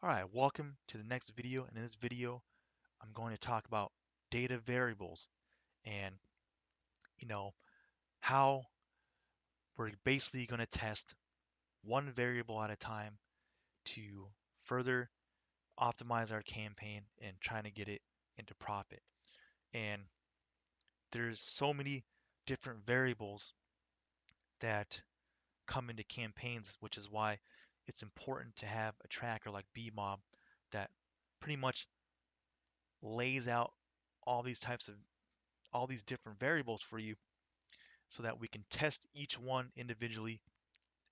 Alright, welcome to the next video, and in this video I'm going to talk about data variables and you know how we're basically going to test one variable at a time to further optimize our campaign and trying to get it into profit. And there's so many different variables that come into campaigns, which is why it's important to have a tracker like BMob that pretty much lays out all these types of all these different variables for you so that we can test each one individually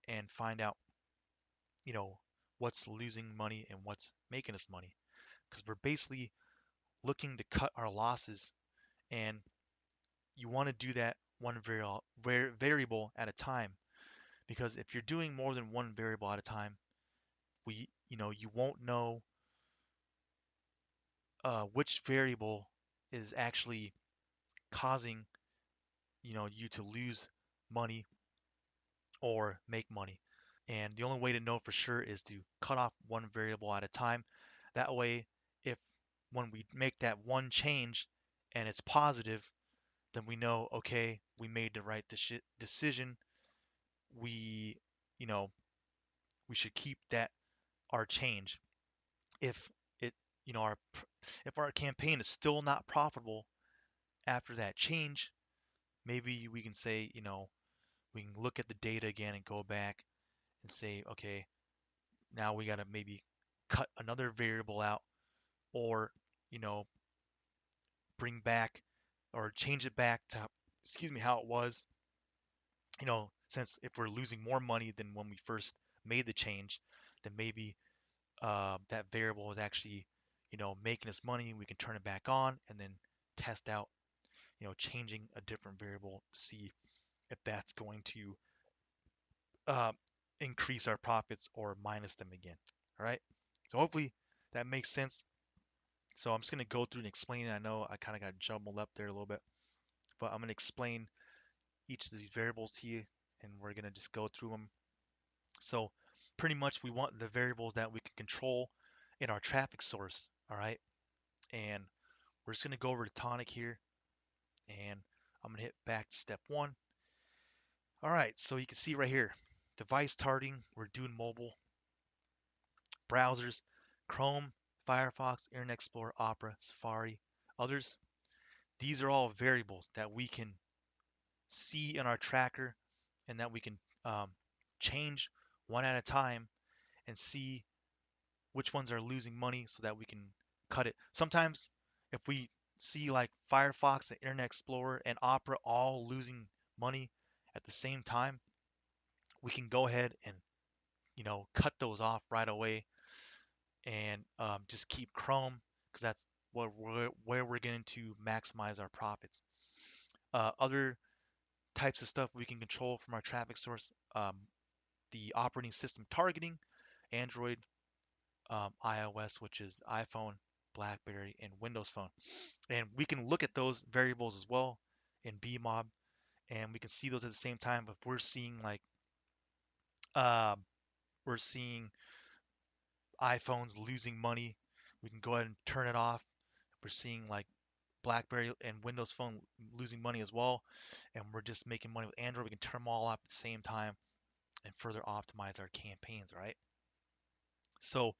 and find out, you know, what's losing money and what's making us money. Because we're basically looking to cut our losses, and you want to do that one variable at a time. Because if you're doing more than one variable at a time, you won't know which variable is actually causing, you to lose money or make money. And the only way to know for sure is to cut off one variable at a time. That way, if when we make that one change and it's positive, then we know, okay, we made the right decision. We, you know, we should keep that our change. If it, you know, our if our campaign is still not profitable after that change, maybe we can say, we can look at the data again and go back and say, okay, now we got to maybe cut another variable out or, you know, bring back or change it back to, excuse me, how it was, since if we're losing more money than when we first made the change, then maybe that variable is actually, making us money. We can turn it back on and then test out, changing a different variable to see if that's going to uh, increase our profits or minus them again. All right. So hopefully that makes sense. So I'm just going to go through and explain it. I know I kind of got jumbled up there a little bit, but I'm going to explain each of these variables to you, and we're going to just go through them. So pretty much we want the variables that we can control in our traffic source, all right? And we're just going to go over to Tonic here, and I'm going to hit back to step one. All right, so you can see right here, device targeting, we're doing mobile, browsers, Chrome, Firefox, Internet Explorer, Opera, Safari, others. These are all variables that we can see in our tracker and that we can um, change one at a time and see which ones are losing money so that we can cut it. Sometimes if we see like Firefox and Internet Explorer and Opera all losing money at the same time, we can go ahead and cut those off right away and just keep Chrome because that's where we're going to maximize our profits. Other types of stuff we can control from our traffic source, the operating system targeting, Android, iOS, which is iPhone, BlackBerry, and Windows Phone. And we can look at those variables as well in BMob, and we can see those at the same time. If we're seeing like uh, we're seeing iPhones losing money, we can go ahead and turn it off. If we're seeing like BlackBerry and Windows Phone losing money as well, and we're just making money with Android, we can turn them all off at the same time and further optimize our campaigns, right? So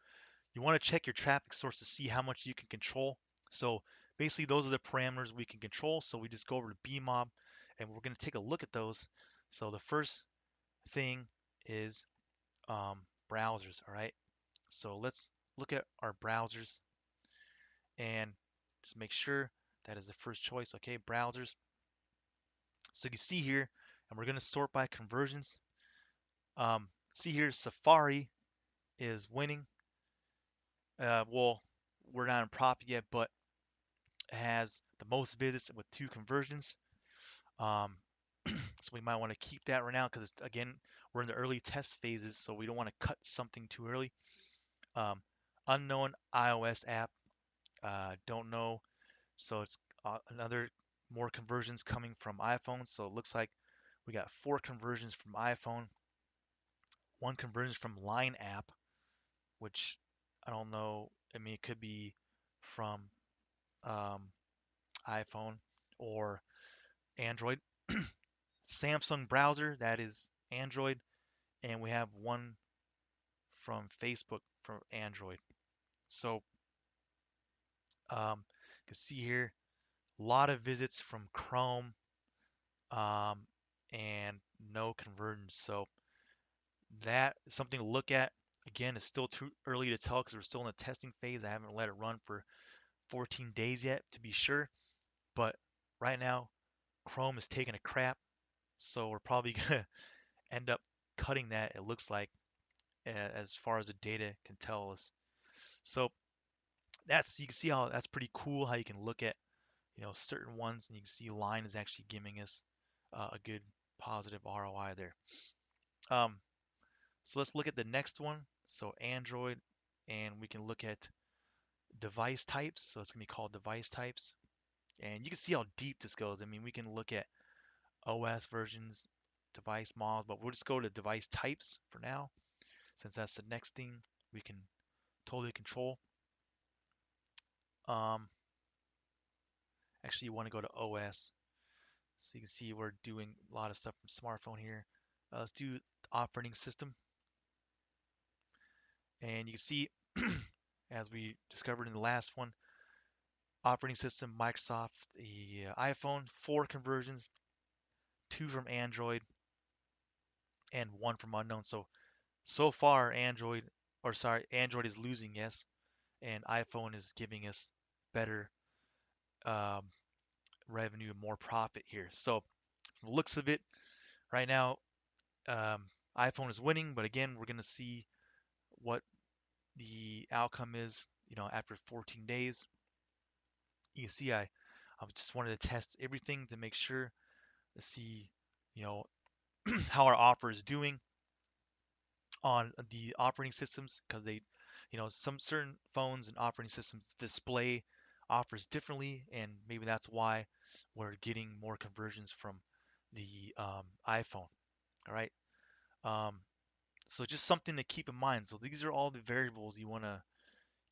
you want to check your traffic source to see how much you can control. So basically those are the parameters we can control. So we just go over to BMob and we're going to take a look at those. So the first thing is browsers, all right? So let's look at our browsers and just make sure that is the first choice. Okay, browsers. So you can see here, and we're going to sort by conversions. See here, Safari is winning. Well, we're not in profit yet, but has the most visits with 2 conversions. Um, so we might want to keep that right now because again, we're in the early test phases, so we don't want to cut something too early. Um, Unknown iOS app, don't know. So it's another more conversions coming from iPhone. So it looks like we got 4 conversions from iPhone, 1 conversion from Line app, which I don't know. I mean, it could be from um, iPhone or Android. Samsung browser, that is Android, and we have one from Facebook for Android. So you can see here a lot of visits from Chrome um, and no conversions. So that is something to look at. Again, it's still too early to tell because we're still in the testing phase. I haven't let it run for 14 days yet to be sure. But right now, Chrome is taking a crap. So we're probably going to end up cutting that, it looks like, as far as the data can tell us. So you can see how that's pretty cool how you can look at, certain ones and you can see Line is actually giving us a good positive ROI there. Um, so let's look at the next one. So Android, and we can look at device types. So it's going to be called device types. And you can see how deep this goes. I mean, we can look at OS versions, device models, but we'll just go to device types for now, since that's the next thing we can totally control. Um, Actually, you want to go to OS. So you can see we're doing a lot of stuff from smartphone here. Let's do operating system. And you can see, as we discovered in the last one, operating system, Microsoft, the iPhone, 4 conversions, 2 from Android, and 1 from unknown. So far, Android is losing, yes, and iPhone is giving us better um, revenue and more profit here. So from the looks of it, right now, um, iPhone is winning, but again, we're going to see what the outcome is, after 14 days. You can see I just wanted to test everything to make sure to see, you know, how our offer is doing on the operating systems because some certain phones and operating systems display offers differently, and maybe that's why we're getting more conversions from the iPhone. All right. Um, so just something to keep in mind. So these are all the variables you want to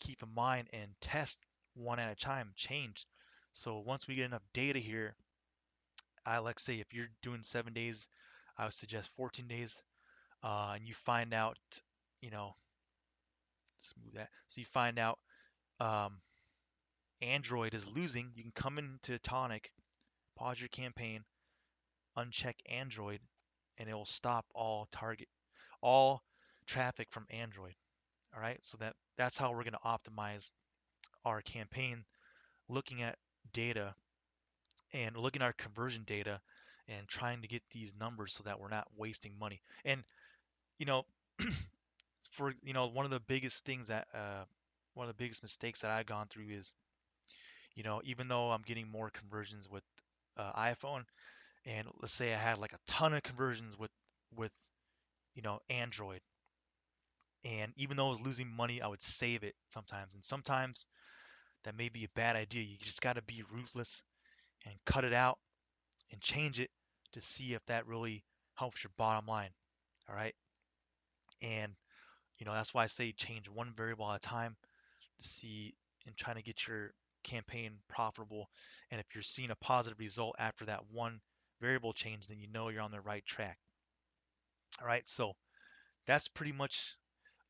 keep in mind and test one at a time, change. So once we get enough data here, I like say if you're doing 7 days, I would suggest 14 days, and you find out, you know, smooth that. So you find out um, Android is losing, you can come into Tonic, pause your campaign, uncheck Android, and it will stop all traffic from Android. All right, so that's how we're going to optimize our campaign, looking at data and looking at our conversion data and trying to get these numbers so that we're not wasting money. And you know, for one of the biggest things that one of the biggest mistakes that I've gone through is, even though I'm getting more conversions with iPhone, and let's say I had like a ton of conversions with Android, and even though I was losing money, I would save it sometimes, and sometimes that may be a bad idea. You just got to be ruthless and cut it out and change it to see if that really helps your bottom line. All right. And, that's why I say change one variable at a time to see and trying to get your campaign profitable. And if you're seeing a positive result after that one variable change, then you know you're on the right track. All right. So that's pretty much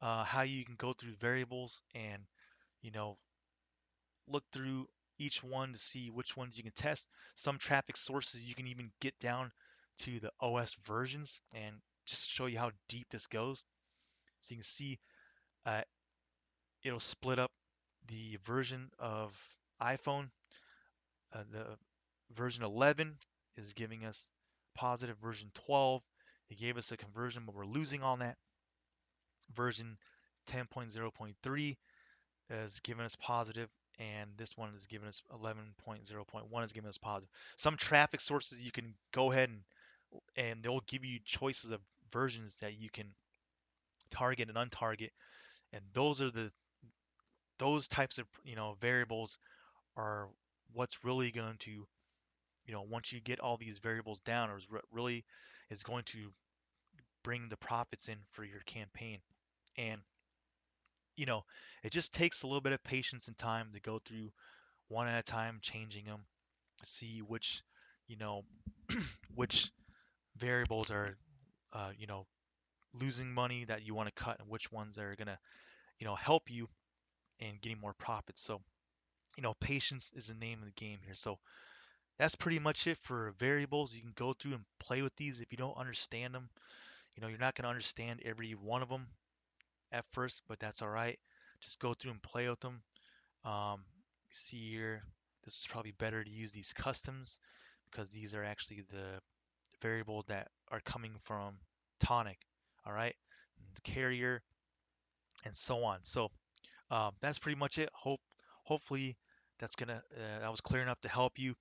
how you can go through variables and, you know, look through each one to see which ones you can test. Some traffic sources you can even get down to the OS versions and just show you how deep this goes. So you can see uh, it'll split up the version of iPhone. The version 11 is giving us positive. Version 12, it gave us a conversion, but we're losing on that. Version 10.0.3 is giving us positive, and this one is giving us 11.0.1 is giving us positive. Some traffic sources you can go ahead and they'll give you choices of versions that you can target and untarget, and those types of variables are what's really going to, once you get all these variables down, or really is going to bring the profits in for your campaign. And you know, it just takes a little bit of patience and time to go through one at a time, changing them, see which, you know, which variables are, you know, losing money that you want to cut and which ones are gonna, help you in getting more profits. So, patience is the name of the game here. So that's pretty much it for variables. You can go through and play with these. If you don't understand them, you're not gonna understand every one of them at first, but that's all right. Just go through and play with them. See here, this is probably better to use these customs because these are actually the variables that are coming from tonic, all right, and carrier, and so on. So that's pretty much it. Hopefully that was clear enough to help you.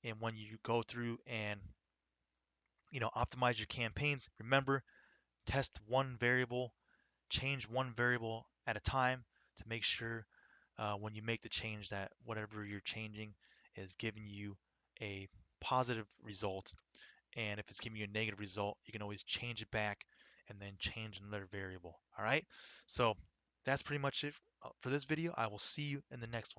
And when you go through and optimize your campaigns, remember, test one variable, change one variable at a time to make sure when you make the change that whatever you're changing is giving you a positive result. And if it's giving you a negative result, you can always change it back and then change another variable. All right. So that's pretty much it for this video. I will see you in the next one.